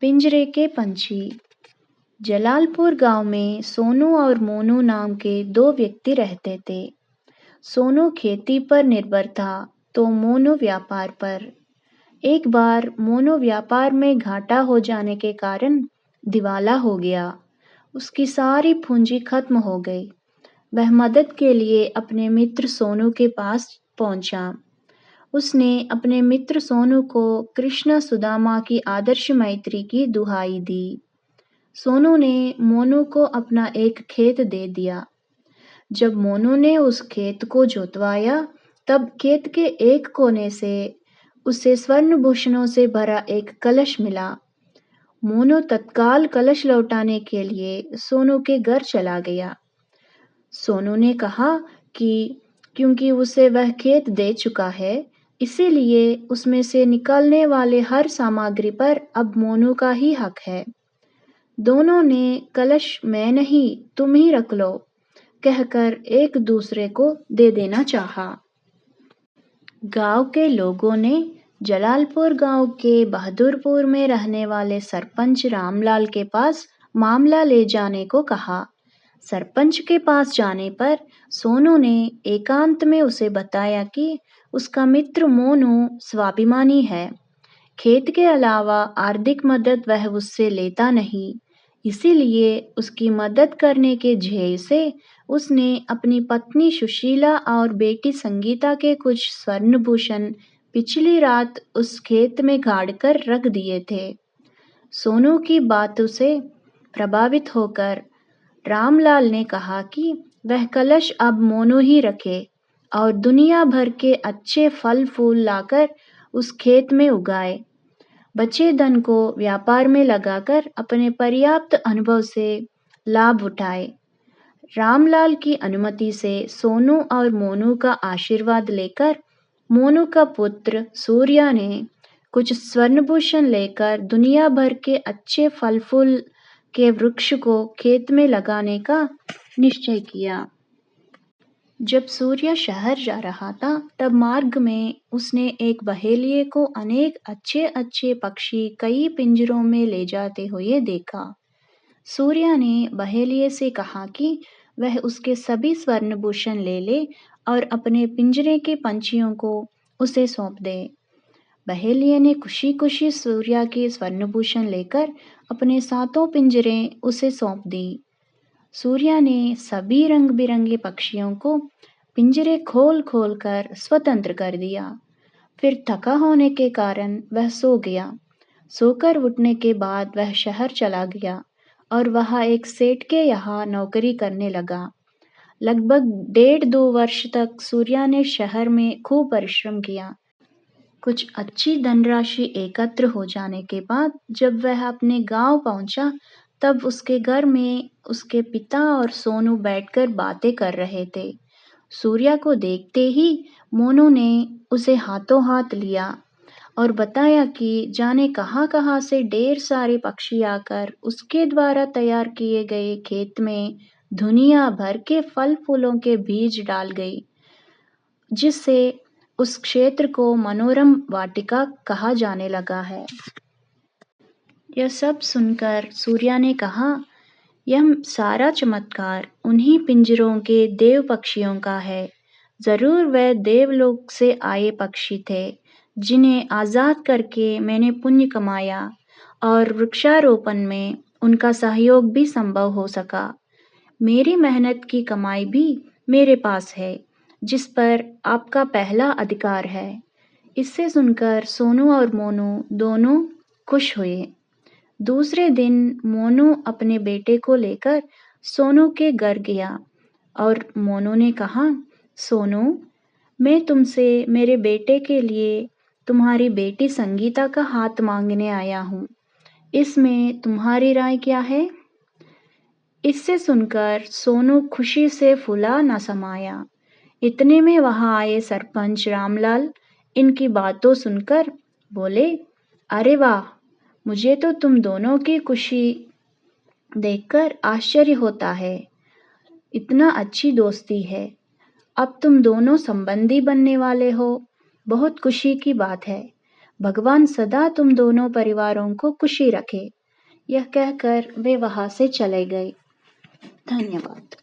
पिंजरे के पंछी। जलालपुर गांव में सोनू और मोनू नाम के दो व्यक्ति रहते थे। सोनू खेती पर निर्भर था तो मोनू व्यापार पर। एक बार मोनू व्यापार में घाटा हो जाने के कारण दिवाला हो गया। उसकी सारी पूंजी खत्म हो गई। वह मदद के लिए अपने मित्र सोनू के पास पहुंचा। उसने अपने मित्र सोनू को कृष्ण सुदामा की आदर्श मैत्री की दुहाई दी। सोनू ने मोनू को अपना एक खेत दे दिया। जब मोनू ने उस खेत को जोतवाया, तब खेत के एक कोने से उसे स्वर्ण से भरा एक कलश मिला। मोनू तत्काल कलश लौटाने के लिए सोनू के घर चला गया। सोनू ने कहा कि क्योंकि उसे वह खेत दे चुका है, इसीलिए उसमें से निकलने वाले हर सामग्री पर अब मोनू का ही हक है। दोनों ने कलश मैं नहीं तुम ही रख लो कहकर एक दूसरे को दे देना चाहा। गांव के लोगों ने जलालपुर गांव के बहादुरपुर में रहने वाले सरपंच रामलाल के पास मामला ले जाने को कहा। सरपंच के पास जाने पर सोनू ने एकांत में उसे बताया कि उसका मित्र मोनू स्वाभिमानी है। खेत के अलावा आर्थिक मदद वह उससे लेता नहीं, इसीलिए उसकी मदद करने के ध्येय से उसने अपनी पत्नी सुशीला और बेटी संगीता के कुछ स्वर्णभूषण पिछली रात उस खेत में गाड़ कर रख दिए थे। सोनू की बातों से प्रभावित होकर रामलाल ने कहा कि वह कलश अब मोनू ही रखे और दुनिया भर के अच्छे फल फूल लाकर उस खेत में उगाए। बचे धन को व्यापार में लगाकर अपने पर्याप्त अनुभव से लाभ उठाए। रामलाल की अनुमति से सोनू और मोनू का आशीर्वाद लेकर मोनू का पुत्र सूर्या ने कुछ स्वर्णभूषण लेकर दुनिया भर के अच्छे फल फूल के वृक्ष को खेत में लगाने का निश्चय किया। जब सूर्य शहर जा रहा था, तब मार्ग में उसने एक बहेलिए को अनेक अच्छे अच्छे पक्षी कई पिंजरों में ले जाते हुए देखा। सूर्य ने बहेलिए से कहा कि वह उसके सभी स्वर्णभूषण ले ले और अपने पिंजरे के पंछियों को उसे सौंप दे। बहेलिए ने खुशी खुशी सूर्य के स्वर्णभूषण लेकर अपने सातों पिंजरे उसे सौंप दी। सूर्य ने सभी रंग बिरंगे पक्षियों को पिंजरे खोल खोल कर स्वतंत्र कर दिया। फिर थका होने के कारण वह सो गया। सोकर उठने के बाद वह शहर चला गया और वहाँ एक सेठ के यहाँ नौकरी करने लगा। लगभग 1.5-2 वर्ष तक सूर्य ने शहर में खूब परिश्रम किया। कुछ अच्छी धनराशि एकत्र हो जाने के बाद जब वह अपने गांव पहुंचा, तब उसके घर में उसके पिता और सोनू बैठकर बातें कर रहे थे। सूर्या को देखते ही मोनू ने उसे हाथों हाथ लिया और बताया कि जाने कहाँ कहाँ से ढेर सारे पक्षी आकर उसके द्वारा तैयार किए गए खेत में दुनिया भर के फल फूलों के बीज डाल गई, जिससे उस क्षेत्र को मनोरम वाटिका कहा जाने लगा है। यह सब सुनकर सूर्या ने कहा, यह सारा चमत्कार उन्हीं पिंजरों के देव पक्षियों का है। जरूर वह देवलोक से आए पक्षी थे, जिन्हें आजाद करके मैंने पुण्य कमाया और वृक्षारोपण में उनका सहयोग भी संभव हो सका। मेरी मेहनत की कमाई भी मेरे पास है, जिस पर आपका पहला अधिकार है। इससे सुनकर सोनू और मोनू दोनों खुश हुए। दूसरे दिन मोनू अपने बेटे को लेकर सोनू के घर गया और मोनू ने कहा, सोनू, मैं तुमसे मेरे बेटे के लिए तुम्हारी बेटी संगीता का हाथ मांगने आया हूँ। इसमें तुम्हारी राय क्या है? इससे सुनकर सोनू खुशी से फूला न समाया। इतने में वहां आए सरपंच रामलाल इनकी बातों सुनकर बोले, अरे वाह, मुझे तो तुम दोनों की खुशी देखकर आश्चर्य होता है। इतना अच्छी दोस्ती है। अब तुम दोनों संबंधी बनने वाले हो। बहुत खुशी की बात है। भगवान सदा तुम दोनों परिवारों को खुशी रखे। यह कहकर वे वहां से चले गए। धन्यवाद।